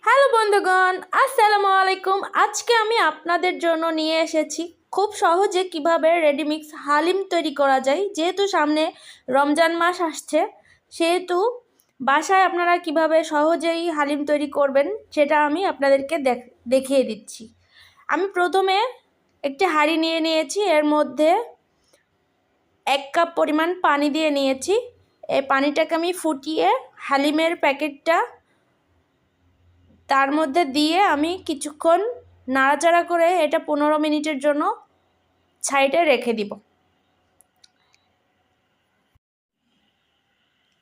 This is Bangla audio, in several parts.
হ্যালো বন্ধুগণ, আসসালামু আলাইকুম। আজকে আমি আপনাদের জন্য নিয়ে এসেছি খুব সহজে কিভাবে রেডিমিক্স হালিম তৈরি করা যায়। যেহেতু সামনে রমজান মাস আসছে, সেহেতু বাসায় আপনারা কিভাবে সহজেই হালিম তৈরি করবেন সেটা আমি আপনাদেরকে দেখিয়ে দিচ্ছি। আমি প্রথমে একটি হাঁড়ি নিয়ে নিয়েছি, এর মধ্যে 1 কাপ পরিমাণ পানি দিয়ে নিয়েছি। এই পানিটাকে আমি ফুটিয়ে হালিমের প্যাকেটটা তার মধ্যে দিয়ে আমি কিছুক্ষণ নাড়াচাড়া করে এটা 15 মিনিটের জন্য সাইডে রেখে দিব।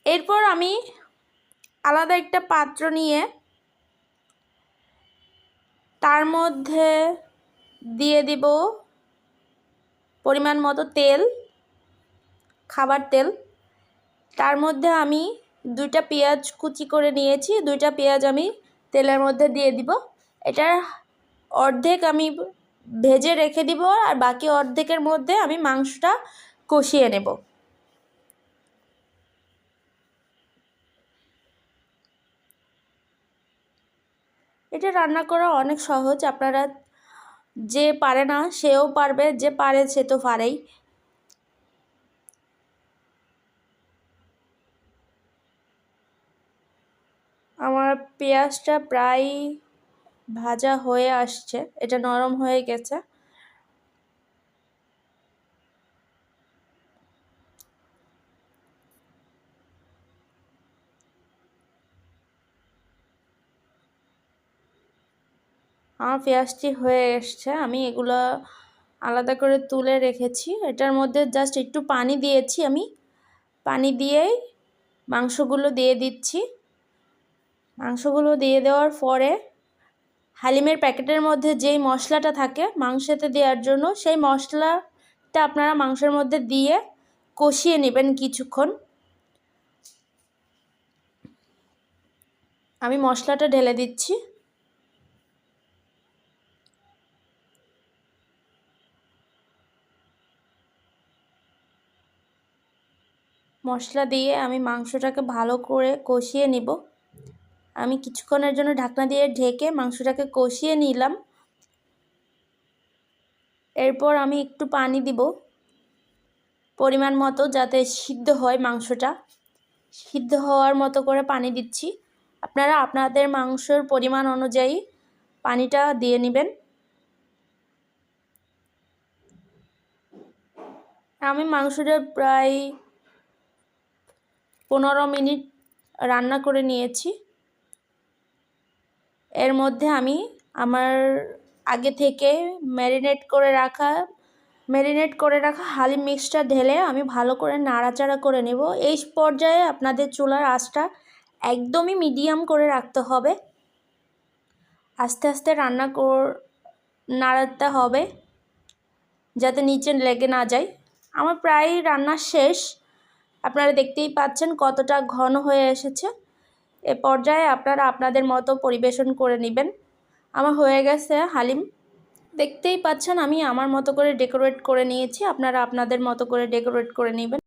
এরপর আমি আলাদা একটা পাত্র নিয়ে তার মধ্যে দিয়ে দিব পরিমাণ মতো তেল, খাবার তেল। তার মধ্যে আমি 2টা পেঁয়াজ কুচি করে নিয়েছি, 2টা পেঁয়াজ আমি তেলের মধ্যে দিয়ে দিব। এটার অর্ধেক আমি ভেজে রেখে দিব আর বাকি অর্ধেকের মধ্যে আমি মাংসটা কষিয়ে নেব। এটা রান্না করা অনেক সহজ, আপনারা যে পারে না সেও পারবে, যে পারে সে তো পারেই। আমার পেঁয়াজটা প্রায় ভাজা হয়ে আসছে, এটা নরম হয়ে গেছে। আমার পেঁয়াজটি হয়ে এসছে, আমি এগুলো আলাদা করে তুলে রেখেছি। এটার মধ্যে জাস্ট একটু পানি দিয়েছি, আমি পানি দিয়েই মাংসগুলো দিয়ে দিচ্ছি। মাংসগুলো দিয়ে দেওয়ার পরে হালিমের প্যাকেটের মধ্যে যেই মশলাটা থাকে মাংসতে দেওয়ার জন্য, সেই মশলাটা আপনারা মাংসের মধ্যে দিয়ে কষিয়ে নেবেন কিছুক্ষণ। আমি মশলাটা ঢেলে দিচ্ছি। মশলা দিয়ে আমি মাংসটাকে ভালো করে কষিয়ে নিব। আমি কিছুক্ষণের জন্য ঢাকনা দিয়ে ঢেকে মাংসটাকে কষিয়ে নিলাম। এরপর আমি একটু পানি দিব পরিমাণ মতো, যাতে সিদ্ধ হয় মাংসটা। সিদ্ধ হওয়ার মতো করে পানি দিচ্ছি। আপনারা আপনাদের মাংসের পরিমাণ অনুযায়ী পানিটা দিয়ে নেবেন। আমি মাংসটা প্রায় 15 মিনিট রান্না করে নিয়েছি। এর মধ্যে আমি আমার আগে থেকে ম্যারিনেট করে রাখা হালিম মিক্সটা ঢেলে আমি ভালো করে নাড়াচাড়া করে নেব। এই পর্যায়ে আপনাদের চুলার আঁচটা একদমই মিডিয়াম করে রাখতে হবে। আস্তে আস্তে নাড়াতে হবে যাতে নিচে লেগে না যায়। আমার প্রায় রান্না শেষ, আপনারা দেখতেই পাচ্ছেন কতটা ঘন হয়ে এসেছে। এ পর্যায়ে আপনারা আপনাদের মতো পরিবেশন করে নেবেন। আমার হয়ে গেছে হালিম, দেখতেই পাচ্ছেন আমি আমার মতো করে ডেকোরেট করে নিয়েছি। আপনারা আপনাদের মতো করে ডেকোরেট করে নেবেন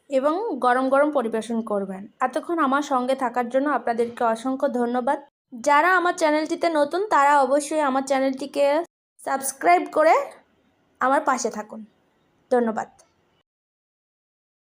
এবং গরম গরম পরিবেশন করবেন। এতক্ষণ আমার সঙ্গে থাকার জন্য আপনাদেরকে অসংখ্য ধন্যবাদ। যারা আমার চ্যানেলটিতে নতুন তারা অবশ্যই আমার চ্যানেলটিকে সাবস্ক্রাইব করে আমার পাশে থাকুন। ধন্যবাদ।